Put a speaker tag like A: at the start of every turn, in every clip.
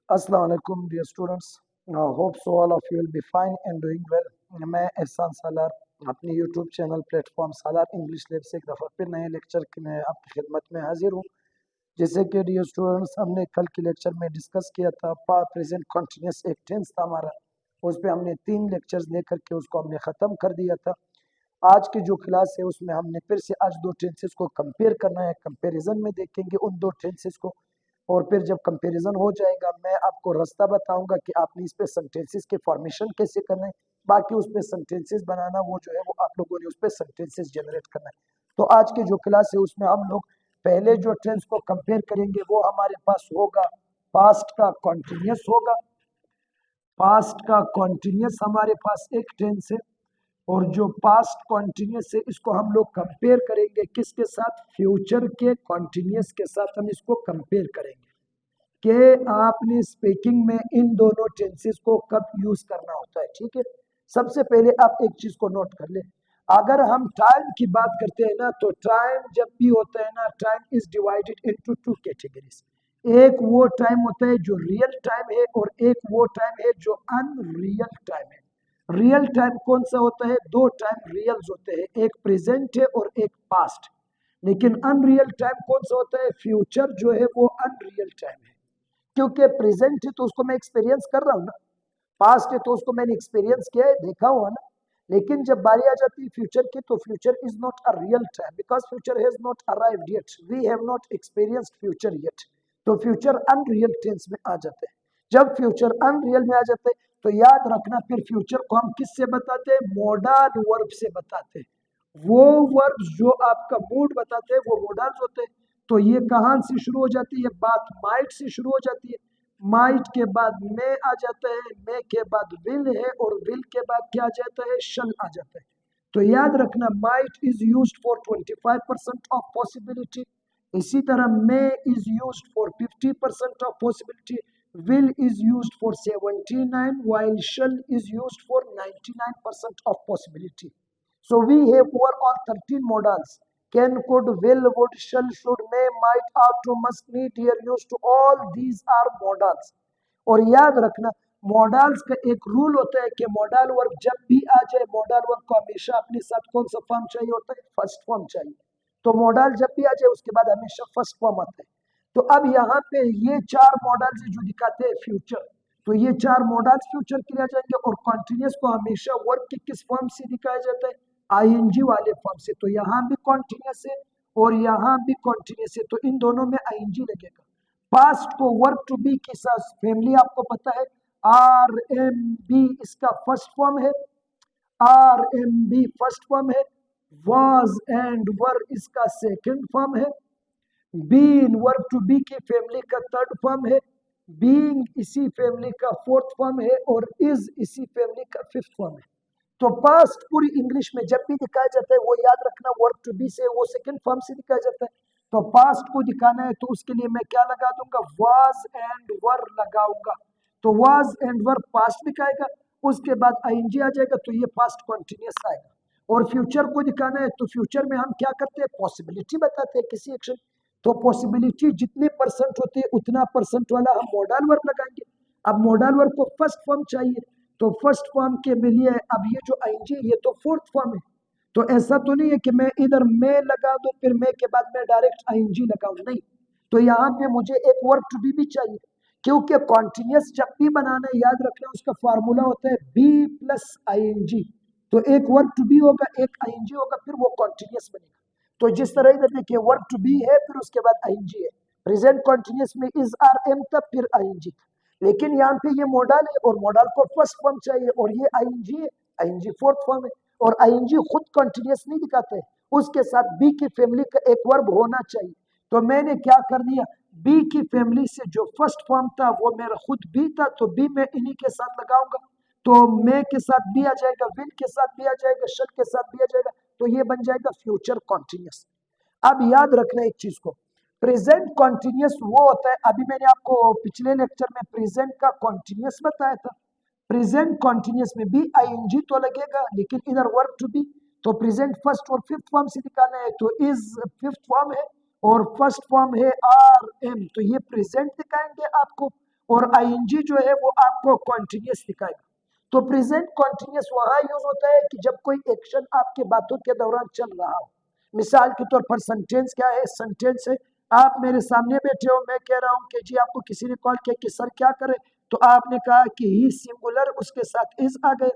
A: अस्सलाम वालेकुम dear students, hope so all of you will be fine and doing well. मैं एहसान सालार अपनी YouTube channel platform Salar English lab से एक दफ़ा फिर नए लेक्चर के मैं आपकी खिदमत में हाजिर हूँ। जैसे कि डियर स्टूडेंट्स, हमने कल के लेक्चर में डिस्कस किया था प्रेजेंट कॉन्टिन्यूस एक टेंस था हमारा, उस पर हमने 3 लेक्चर्स लेकर के उसको हमने ख़त्म कर दिया था। आज की जो क्लास है उसमें हमने फिर से आज 2 टेंसेस को कंपेयर करना है। कंपैरिजन में देखेंगे उन 2 टेंसेस को, और फिर जब कंपैरिजन हो जाएगा मैं आपको रास्ता बताऊंगा कि आपने इस पे सेंटेंसेस के फॉर्मेशन कैसे करना है। बाकी उस पे सेंटेंसेस बनाना वो जो है वो आप लोगों ने उस पे सेंटेंसेस जनरेट करना है। तो आज की जो क्लास है उसमें हम लोग पहले जो टेंस को कंपेयर करेंगे वो हमारे पास होगा पास्ट का कॉन्टिन्यूस होगा। पास्ट का कॉन्टिन्यूस हमारे पास एक टेंस है, और जो पास्ट कॉन्टिन्यूस है इसको हम लोग कंपेयर करेंगे किसके साथ? फ्यूचर के कॉन्टिन्यूस के साथ हम इसको कंपेयर करेंगे कि आपने स्पीकिंग में इन दोनों टेंसेस को कब यूज करना होता है। ठीक है, सबसे पहले आप एक चीज को नोट कर ले। अगर हम टाइम की बात करते हैं ना, तो टाइम जब भी होता है ना, time is divided into 2 categories. एक वो टाइम होता है जो रियल टाइम है, और एक वो टाइम है जो अनरियल टाइम है। रियल टाइम कौन सा होता है? 2 टाइम रियल्स होते हैं, एक प्रेजेंट है और एक पास्ट। लेकिन अनरियल टाइम कौन सा होता है? फ्यूचर जो है वो अनरियल टाइम है, क्योंकि प्रेजेंट है तो उसको मैं एक्सपीरियंस कर रहा हूँ ना, पास्ट है तो उसको मैंने एक्सपीरियंस किया है, देखा हुआ ना। लेकिन जब बारी आ जाती है फ्यूचर की, तो future is not a real time, because future has not arrived yet, we have not experienced future yet. तो फ्यूचर अनरियल टेंस में आ जाते हैं। जब फ्यूचर अनरियल में आ जाते हैं तो याद रखना, फिर फ्यूचर को हम किससे बताते हैं? मोडल वर्ब से बताते हैं। वो वर्ब जो आपका मूड बताते हैं वो मोडल्स होते हैं। तो ये कहाँ से शुरू हो जाती है बात? माइट से शुरू हो जाती है। माइट के बाद मे आ जाता है, मे के बाद विल है, और विल के बाद क्या आ जाता है? शल आ जाता है। तो याद रखना, might is used for 25% of possibility, इसी तरह may is used for 50% of possibility, will is used for 79, while shall is used for 99% of possibility. So we have overall 13 modals: can, could, will, would, shall, should, may, might, ought to, must, need, here, used to, all these are modals. और याद रखना, models का एक rule होता है कि modal verb जब भी आ जाए, मॉडल वर्ब को हमेशा अपने साथ कौन सा फॉर्म चाहिए होता है? फर्स्ट फॉर्म चाहिए। तो मॉडल जब भी आ जाए उसके बाद हमेशा फर्स्ट फॉर्म आता है। तो अब यहाँ पे ये 4 मॉडल्स जो दिखाते हैं फ्यूचर, तो ये 4 मॉडल्स फ्यूचर के लिए आ जाएंगे, और कॉन्टिन्यूस को हमेशा वर्ब के किस फॉर्म से दिखाया जाता है? आईएनजी वाले फॉर्म से। तो यहाँ भी कॉन्टिन्यूस है और यहाँ भी कॉन्टिन्यूस है, तो इन दोनों में आईएनजी लगेगा। पास्ट को वर्ब टू बी के साथ फैमिली आपको पता है, आर एम बी इसका फर्स्ट फॉर्म है, are am be first form है। वाज एंड वर इसका सेकंड फॉर्म है। बीन वर्ब टू बी की फैमिली का थर्ड फॉर्म है। बीइंग इसी फैमिली का फोर्थ फॉर्म है, और इज इसी फैमिली का फिफ्थ फॉर्म है। तो पास्ट पूरी इंग्लिश में जब भी दिखाया जाता है, वो याद रखना वर्ब टू बी से, वो सेकंड फॉर्म से दिखाया जाता है। तो पास्ट को दिखाना है तो उसके लिए मैं क्या लगा दूंगा? वाज एंड वर लगाऊंगा। तो वाज एंड वर पास्ट दिखाएगा, उसके बाद आईएनजी आ जाएगा, तो ये पास्ट कॉन्टिन्यूस आएगा। और फ्यूचर को दिखाना है तो फ्यूचर में हम क्या करते हैं? पॉसिबिलिटी बताते हैं किसी एक्शन। तो पॉसिबिलिटी जितने परसेंट होते हैं उतना परसेंट वाला हम मॉडल वर्ब लगाएंगे। अब मॉडल वर्ब को फर्स्ट फॉर्म चाहिए, तो फर्स्ट फॉर्म के लिए अब ये जो आईएनजी ये तो फोर्थ फॉर्म है। तो ऐसा तो नहीं है कि मैं इधर मैं लगा दूं फिर मैं के बाद मैं डायरेक्ट आईएनजी लगाऊं, नहीं। तो यहाँ पे मुझे एक वर्ब टू बी भी चाहिए, क्योंकि कॉन्टिन्यूस जब भी बनाना है याद रखना उसका फार्मूला होता है बी प्लस आईएनजी। तो एक वर्ब टू बी होगा, एक आईएनजी होगा, फिर वो कॉन्टिन्यूस बनेगा। तो जिस तरह इधर देखिए, वर्ब टू बी है फिर उसके बाद आईएनजी है। प्रेजेंट कॉन्टिन्यूस में इज आर एम था फिर आईएनजी। लेकिन यहाँ पे ये मॉडल है और मॉडल को फर्स्ट फॉर्म चाहिए, और ये आईएनजी है, आईएनजी फोर्थ फॉर्म है। और आईएनजी खुद कॉन्टिन्यूस नहीं दिखाते, उसके साथ बी की फैमिली का एक वर्ब होना चाहिए। तो मैंने क्या कर दिया? बी की फैमिली से जो फर्स्ट फॉर्म था वो मेरा खुद बी था, तो बी मैं इन्हीं के साथ लगाऊंगा। तो मे के साथ भी आ जाएगा, विल के साथ भी आ जाएगा, शल के साथ भी आ जाएगा, तो ये बन जाएगा फ्यूचर कॉन्टिन्यूस। अब याद रखना एक चीज को, प्रेजेंट कॉन्टिन्यूस वो होता है, अभी मैंने आपको पिछले लेक्चर में प्रेजेंट का कॉन्टिन्यूस बताया था। प्रेजेंट कॉन्टिन्यूस में भी आईएनजी तो लगेगा, लेकिन इधर वर्ब टू बी, तो प्रेजेंट फर्स्ट और फिफ्थ फॉर्म से दिखाना है, तो इज फिफ्थ फॉर्म है और फर्स्ट फॉर्म है आर एम, तो ये प्रेजेंट दिखाएंगे आपको। और आईएनजी जो है वो आपको कॉन्टिन्यूस दिखाएगा। तो प्रेजेंट कॉन्टिन्यूस वहां यूज होता है कि जब कोई एक्शन आपके बातों के दौरान चल रहा हो। मिसाल के तौर पर सेंटेंस क्या है, सेंटेंस है आप मेरे सामने बैठे हो, मैं कह रहा हूँ कि जी आपको किसी ने कॉल किया कि सर क्या करे, तो आपने कहा कि ही सिंगुलर उसके साथ इज आ गए।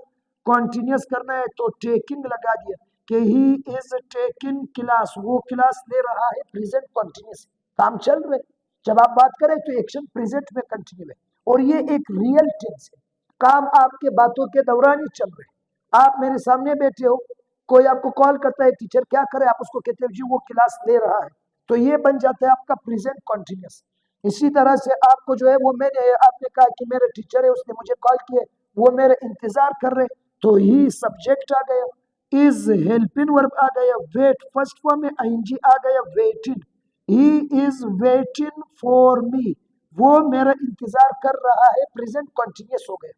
A: कॉन्टिन्यूस करना है तो टेकिंग लगा दिया कि ही इज टेकिंग क्लास, वो क्लास ले रहा है, प्रेजेंट कॉन्टिन्यूस, काम चल रहे। जब आप बात करें तो एक्शन प्रेजेंट में कंटिन्यू है और ये एक रियल टेंस है, काम आपके बातों के दौरान ही चल रहे। आप मेरे सामने बैठे हो, कोई आपको कॉल करता है टीचर क्या करे, आप उसको कहते हो जी वो क्लास ले रहा है, तो ये बन जाता है आपका प्रेजेंट कॉन्टिन्यूस। इसी तरह से आपको जो है वो मैंने आपने कहा कि मेरे टीचर है उसने मुझे कॉल किए, वो मेरे इंतजार कर रहे, तो ही सब्जेक्ट आ गया, इज हेल्पिंग वर्ब आ गया, वेट फर्स्ट फॉर्म में आईएनजी आ गया, waiting, he is waiting for me, वो मेरा इंतजार कर रहा है, प्रेजेंट कॉन्टिन्यूस हो गया।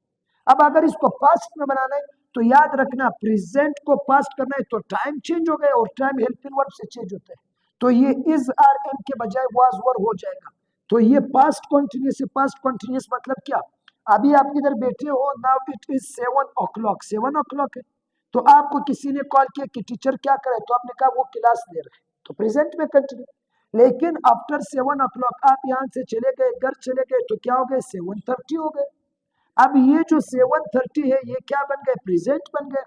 A: अब अगर इसको पास्ट में बनाना है तो याद रखना प्रेजेंट को पास्ट करना है तो टाइम चेंज हो गया और टाइम हेल्पिंग वर्ब से चेंज होता है, तो ये इज आर एम के बजाय वाज वर हो जाएगा। तो ये पास्ट कॉन्टिन्यूस है। पास्ट कॉन्टिन्यूस मतलब क्या, अभी आप इधर बैठे हो, now it is 7 o'clock, 7 o'clock है, तो आपको किसी ने कॉल किया कि टीचर क्या करे, तो आपने कहा वो क्लास ले रहे हैं, तो प्रेजेंट में कंटिन्यू। लेकिन आफ्टर 7 o'clock आप यहाँ से चले गए, घर चले गए, तो क्या हो गए, 7:30 हो गए। अब ये जो 7:30 है ये क्या बन गए, प्रेजेंट बन गए।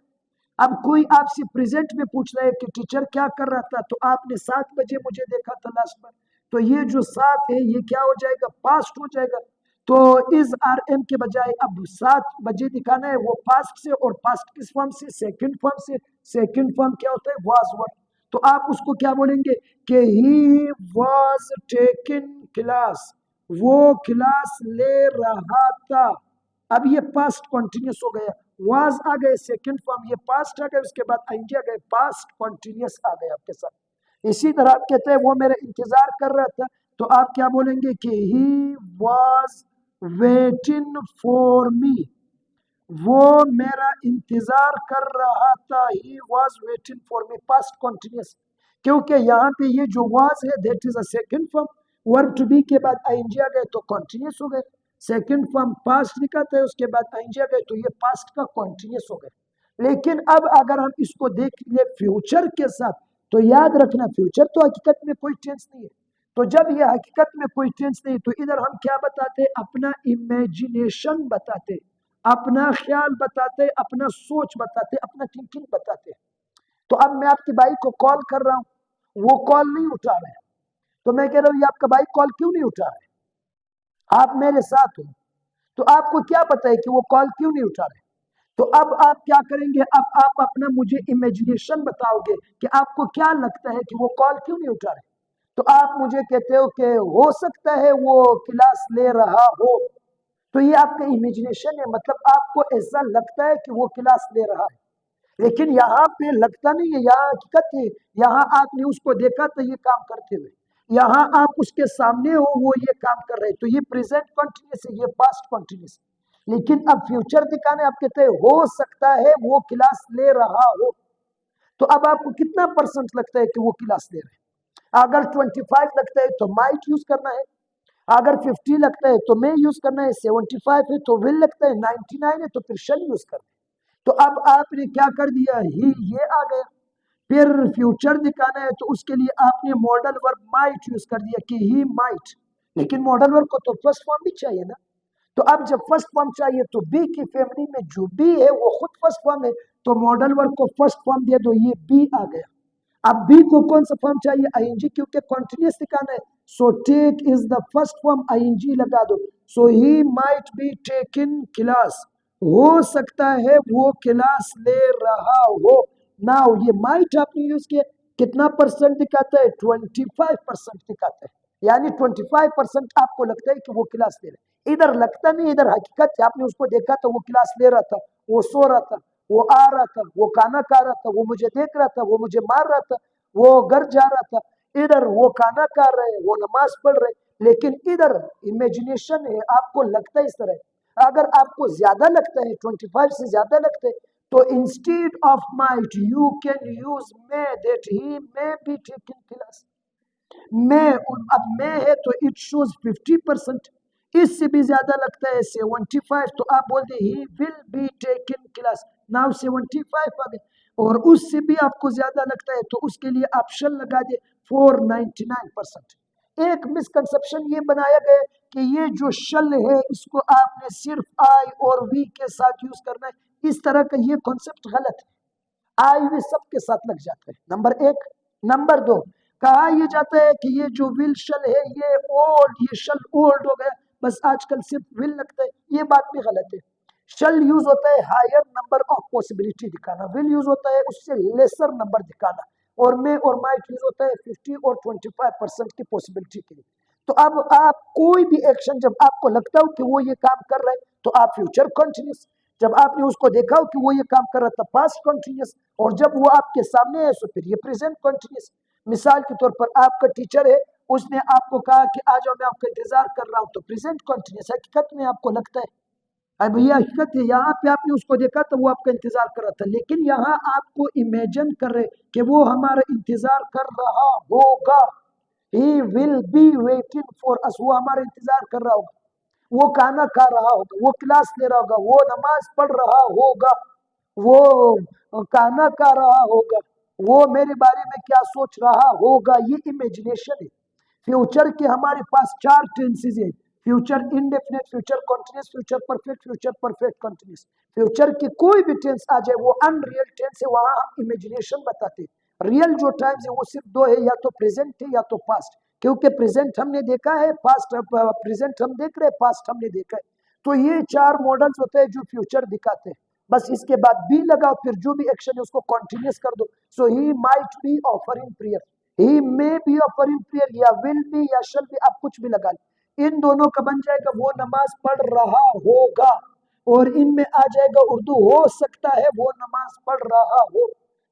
A: अब कोई आपसे प्रेजेंट में पूछ रहा है कि टीचर क्या कर रहा था, तो आपने 7 बजे मुझे देखा था लास्ट में, तो ये जो 7 है ये क्या हो जाएगा, पास्ट हो जाएगा। तो इज आर एम के बजाय अब 7 बजे दिखाना है, वो पास्ट से, और पास्ट किस फॉर्म से, सेकंड फॉर्म से। सेकंड फॉर्म क्या होता है, वाज वर, तो आप उसको क्या बोलेंगे कि ही वाज टेकिंग क्लास, वो क्लास ले रहा था। अब ये पास्ट कॉन्टिन्यूस हो गया, वाज आ गए सेकंड फॉर्म, ये पास्ट आ गए, उसके बाद आईएनजी आ गए, पास्ट कॉन्टिन्यूस आ गए आपके साथ। इसी तरह आप कहते हैं वो मेरा इंतजार कर रहा था, तो आप क्या बोलेंगे कि he was waiting for me, वो मेरा इंतजार कर रहा था, he was waiting for me, past continuous. क्योंकि यहाँ पे ये जो वाज है that is a second form, verb to be के बाद आईएनजी आ गए तो कॉन्टिन्यूस हो गए। सेकंड फॉर्म पास्ट दिखाता है, उसके बाद आईएनजी आ गए, तो ये पास्ट का कॉन्टिन्यूस हो गए। लेकिन अब अगर हम इसको देख ले फ्यूचर के साथ, तो याद रखना फ्यूचर तो हकीकत में कोई टेंस नहीं है। तो जब ये हकीकत में कोई टेंस नहीं, तो इधर हम क्या बताते, अपना इमेजिनेशन बताते, अपना ख्याल बताते, अपना सोच बताते, अपना थिंकिंग बताते। तो अब मैं आपकी बाई को कॉल कर रहा हूँ, वो कॉल नहीं उठा रहे, तो मैं कह रहा हूँ ये आपका बाई कॉल क्यों नहीं उठा रहे, आप मेरे साथ हो, तो आपको क्या पता है कि वो कॉल क्यों नहीं उठा रहे। तो अब आप क्या करेंगे, अब आप अपना मुझे इमेजिनेशन बताओगे कि आपको क्या लगता है कि वो कॉल क्यों नहीं उठा रहे। तो आप मुझे कहते हो कि हो सकता है वो क्लास ले रहा हो, तो ये आपका इमेजिनेशन है, मतलब आपको ऐसा लगता है कि वो क्लास ले रहा है, लेकिन यहाँ पे लगता नहीं है, यहाँ हकीकत है। यहाँ आपने उसको देखा तो ये काम करते हुए, यहाँ आप उसके सामने हो, वो ये काम कर रहे, तो ये प्रेजेंट कॉन्टिन्यूस है, ये पास्ट कॉन्टिन्यूस। लेकिन अब फ्यूचर दिखाने आप कहते हैं हो सकता है वो क्लास ले रहा हो, तो अब आपको कितना परसेंट लगता है कि वो क्लास ले रहे हैं। अगर 25 लगता है तो माइट यूज करना है, अगर 50 लगता है तो मे यूज करना है, 75 है तो विल लगता है, 99 है तो फिर शल यूज करना है। तो अब आपने क्या कर दिया, ही ये आ गया। फिर फ्यूचर दिखाना है तो उसके लिए आपने मॉडल वर्ब माइट यूज कर दिया कि ही माइट, लेकिन मॉडल वर्ब को तो फर्स्ट फॉर्म भी चाहिए ना। तो अब जब फर्स्ट फॉर्म चाहिए तो बी की फैमिली में जो बी है वो खुद फर्स्ट फॉर्म है, तो मॉडल वर्ब को फर्स्ट फॉर्म दिया तो ये बी आ गया। अब बी को कौन सा फॉर्म चाहिए, आईएनजी, क्योंकि कॉन्टिन्यूस दिखाना है, so take is the first form, I N G लगा दो। So he might be taking class, हो सकता है वो क्लास ले रहा हो। नाउ ये माइट आपने यूज किया, कितना परसेंट दिखाता है, 25% दिखाता है, यानी 25% आपको लगता है कि वो क्लास ले रहा है। इधर लगता नहीं, इधर हकीकत है, आपने उसको देखा तो वो क्लास ले रहा था, वो सो रहा था, वो आ रहा था, वो खाना खा रहा था, वो मुझे देख रहा था, वो मुझे मार रहा था, वो घर जा रहा था। इधर वो खाना खा रहे, वो नमाज पढ़ रहे, लेकिन इधर इमेजिनेशन है, आपको लगता है इस तरह। अगर आपको ज्यादा लगता है, 25 से ज्यादा लगता है, तो instead of might you can use may, that he may B taking class. मैं, अब मैं है तो इट शोज 50%, इससे भी ज्यादा लगता है 75, तो आप बोलते ही will be taken class, now 75 आ गए। और उससे भी आपको ज्यादा लगता है तो उसके लिए आप शल लगा दे 499%। एक मिसकंसेप्शन ये बनाया गया कि ये जो शल है इसको आपने सिर्फ आई और वी के साथ यूज करना है, इस तरह का ये कॉन्सेप्ट गलत है। आई वी सबके साथ लग जाता है, नंबर एक। नंबर दो, कहा यह जाता है कि ये जो विल शल है ये ओल्ड, ये शल ओल्ड हो गया, बस आजकल सिर्फ विल लगता है, ये बात भी गलत है। शल यूज होता है हायर नंबर ऑफ पॉसिबिलिटी दिखाना, विल यूज होता है उससे लेसर नंबर दिखाना, और मे और माइट यूज होता है 50 और 25% की पॉसिबिलिटी के लिए। तो अब आप कोई भी एक्शन जब आपको लगता हो कि वो ये काम कर रहा है तो आप फ्यूचर कंटिन्यूस, जब आपने उसको देखा हो कि वो ये काम कर रहा था पास्ट कंटिन्यूस, और जब वो आपके सामने है तो फिर ये प्रेजेंट कंटिन्यूस। मिसाल के तौर पर आपका टीचर है, उसने आपको कहा कि आ जाओ मैं आपका इंतजार कर रहा हूं, तो प्रेजेंट कंटिन्यूस। हकीकत में आपको लगता है, अरे भैया हकीकत है, यहाँ पे आपने उसको देखा तो वो आपका इंतजार कर रहा था, लेकिन यहाँ आपको इमेजिन कर रहे कि वो हमारा इंतजार कर रहा होगा, ही will be waiting for us, वो हमारा इंतजार कर रहा होगा, वो खाना खा रहा होगा, वो क्लास ले रहा होगा, वो नमाज पढ़ रहा होगा, वो खाना खा रहा होगा, वो मेरे बारे में क्या सोच रहा होगा, ये इमेजिनेशन है। फ्यूचर के हमारे पास चार टेंसेज है, future indefinite, future continuous, future perfect, future perfect continuous. Future की कोई भी टेंस आ जाए वो अनरियल टेंस है, वहां हम इमेजिनेशन बताते हैं। रियल जो टाइम्स है वो सिर्फ दो है, या तो प्रेजेंट है या तो पास्ट, क्योंकि प्रेजेंट हमने देखा है, पास्ट प्रेजेंट हम देख रहे हैं, पास्ट हमने देखा है। तो ये चार मॉडल्स होते हैं जो फ्यूचर दिखाते हैं। बस इसके बाद बी लगाओ, फिर जो भी एक्शन है उसको कॉन्टिन्यूस कर दो। So he might be offering prayer, he may be offering prayer, या विल बी या शल बी, आप कुछ भी लगा लें, इन दोनों का बन जाएगा वो नमाज पढ़ रहा होगा, और इनमें आ जाएगा उर्दू हो सकता है वो नमाज पढ़ रहा हो,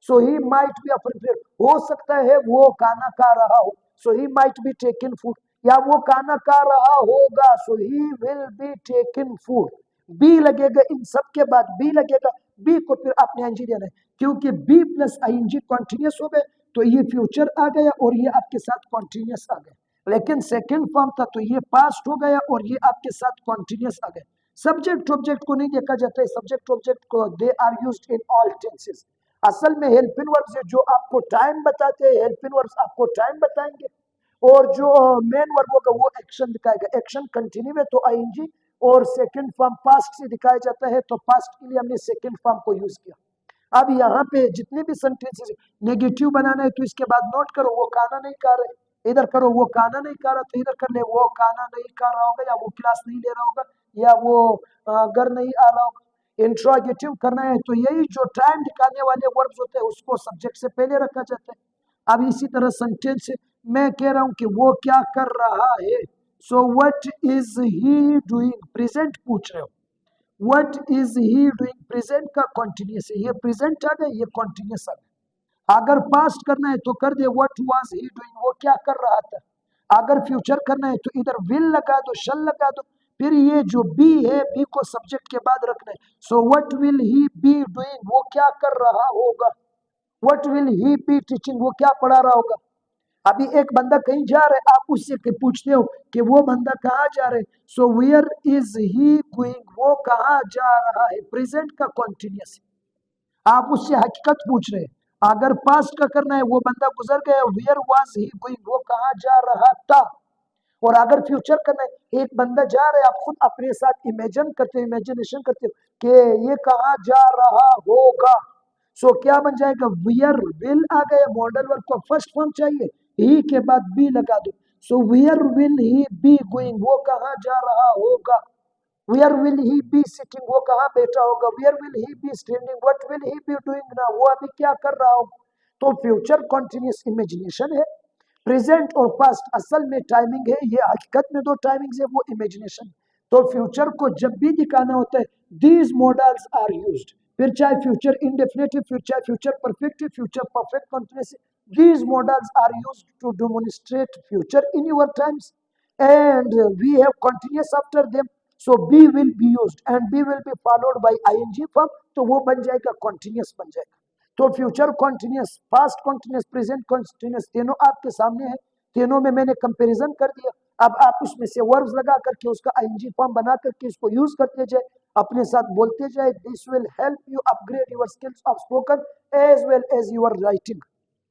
A: so he might be offering prayer, हो सकता है वो खाना खा रहा हो, so he might be taking food, या वो खाना खा रहा होगा, so he will be taking food. Be लगेगा, इन सब के बाद बी लगेगा, बी को फिर आपने आईएनजी देना है, क्योंकि बी प्लस आईएनजी कॉन्टिन्यूस हो गए तो ये फ्यूचर आ गया और ये आपके साथ कॉन्टिन्यूस आ गया। लेकिन सेकंड फॉर्म था तो ये पास्ट हो गया और ये आपके साथ कॉन्टिन्यूस आ गया। सब्जेक्ट ऑब्जेक्ट को नहीं देखा जाता है, सब्जेक्ट ऑब्जेक्ट को they are used in all tenses. असल में हेल्पिंग वर्ब्स है जो आपको टाइम बताते हैं, हेल्पिंग वर्ब्स आपको टाइम बताएंगे, और जो मेन वर्ब होगा वो एक्शन दिखाएगा। एक्शन कंटिन्यू है तो आईएनजी, और सेकंड फॉर्म पास्ट से दिखाया जाता है तो पास्ट के लिए हमने सेकंड फॉर्म को यूज किया। अब यहाँ पे जितने भी सेंटेंसेस नेगेटिव बनाना है तो इसके बाद नोट करो वो खाना नहीं खा रहे, इधर करो वो खाना नहीं खा रहा, तो इधर कर ले वो खाना नहीं खा रहा होगा, या वो क्लास नहीं ले रहा होगा, या वो घर नहीं आ रहा होगा। इंट्रोगेटिव करना है तो यही जो टाइम दिखाने वाले वर्ब्स होते हैं उसको सब्जेक्ट से पहले रखा जाता है। अब इसी तरह सेंटेंस मैं कह रहा हूं कि वो क्या कर रहा है, so what is he doing, present पूछ रहे हो, what is he doing, present का कॉन्टिन्यूस है, ये प्रेजेंट आ गया, ये कॉन्टिन्यूस आ गया। अगर पास्ट करना है तो कर दे व्हाट वाज ही डूइंग, वो क्या कर रहा था। अगर फ्यूचर करना है तो इधर विल लगा दो, शल लगा दो, फिर ये जो बी है, बी को सब्जेक्ट के बाद रखना है, so what will he be doing, वो क्या कर रहा होगा। What will he be teaching, वो क्या पढ़ा रहा होगा। अभी एक बंदा कहीं जा रहा है, आप उससे पूछते हो कि वो बंदा कहाँ जा रहा है, so where is he going, वो कहाँ जा रहा है, प्रेजेंट का कॉन्टिन्यूस। आप उससे हकीकत पूछ रहे हैं। अगर पास्ट का करना है वो बंदा गुजर गया, वेयर वाज ही गोइंग, वो कहाँ जा रहा था। और अगर फ्यूचर करना है, एक बंदा जा रहा है, आप खुद अपने साथ इमेजिन करते हो, इमेजिनेशन करते हो कि ये कहाँ जा रहा होगा। सो क्या बन जाएगा, वियर विल आ गया, मॉडल वर्ब को फर्स्ट फॉर्म चाहिए, ही के बाद बी लगा दो, so where will he be going, वो कहाँ जा रहा होगा। Where will he be sitting, वो कहाँ बैठा होगा। Where will he be standing, what will he be doing now, वो अभी क्या कर रहा होगा। तो फ्यूचर कॉन्टिन्यूस इमेजिनेशन है, प्रेजेंट और पास्ट असल में टाइमिंग है, ये हकीकत में दो टाइमिंग्स है, वो इमेजिनेशन। तो फ्यूचर को जब भी दिखाना होता है दीज मॉडल्स आर यूज्ड, फिर चाहे फ्यूचर इंडेफिनिटिव, फिर चाहे future perfect, future perfect continuous, these models are used to demonstrate future in your times, and we have continuous after them, so be will be used and be will be followed by ing form, तो वो बन जाएगा continuous बन जाएगा। तो future continuous, past continuous, present continuous तीनों आपके सामने है। तीनों में मैंने कंपैरिजन कर दिया। अब आप उसमें से वर्ब्स लगा करके उसका आईएनजी फॉर्म बना करके इसको यूज करते जाए, अपने साथ बोलते जाए। This will help you upgrade your skills of spoken as well as your writing.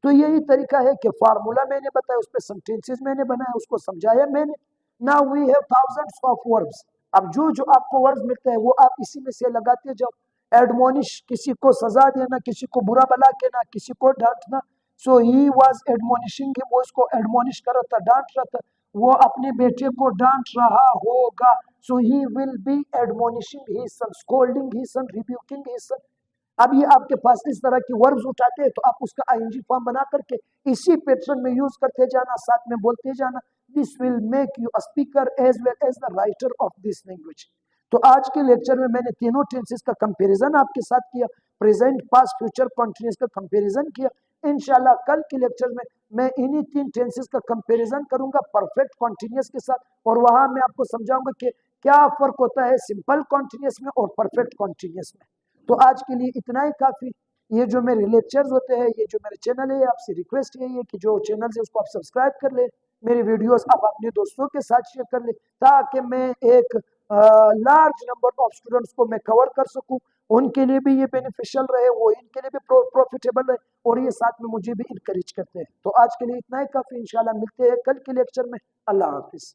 A: तो यही तरीका है कि फार्मूला मैंने बताया, उस पर सेंटेंसेस मैंने बनाया, उसको समझाया मैंने। Now we have thousands of verbs. अब जो जो आपको वर्ब्स मिलते हैं वो आप इसी में से लगाते जाओ। एडमोनिश, किसी को सजा देना, किसी को बुरा भला कहना, किसी को डांटना। सो ही वाज एडमोनिशिंग हिम, वो इसको एडमोनिश कर रहा था, डांट रहा था। वो अपने बेटे को डांट रहा होगा। So he will be admonishing his son, scolding his son, rebuking his son. अब ये आपके पास इस तरह की वर्ब्स उठाते हैं तो आप उसका आईएनजी फॉर्म बना करके इसी पैटर्न में यूज करते जाना, साथ में बोलते जाना। This will make you a speaker as well as the writer of this language. तो आज के लेक्चर में मैंने तीनों टेंसेस का कंपैरिजन आपके साथ किया, प्रेजेंट, पास्ट, फ्यूचर, कॉन्टिन्यूअस का कंपैरिजन किया। इंशाल्लाह कल के लेक्चर में मैं इन्हीं तीन टेंसेस का कंपैरिजन करूंगा परफेक्ट कॉन्टिन्यूअस के साथ, और वहां मैं आपको समझाऊंगा कि क्या फर्क होता है सिंपल कॉन्टिन्यूअस में और परफेक्ट कॉन्टिन्यूअस में। तो आज के लिए इतना ही काफी। ये जो मेरे लेक्चर्स होते हैं, ये जो मेरे चैनल है, आपसे रिक्वेस्ट यही है कि जो चैनल है उसको आप सब्सक्राइब कर ले, मेरे वीडियोस आप अपने दोस्तों के साथ शेयर कर ले, ताकि मैं एक लार्ज नंबर ऑफ स्टूडेंट्स को मैं कवर कर सकूं। उनके लिए भी ये बेनिफिशियल रहे, वो इनके लिए भी प्रॉफिटेबल रहे, और ये साथ में मुझे भी इनकरेज करते हैं। तो आज के लिए इतना ही काफी। इंशाल्लाह मिलते हैं कल के लेक्चर में। अल्लाह हाफिज।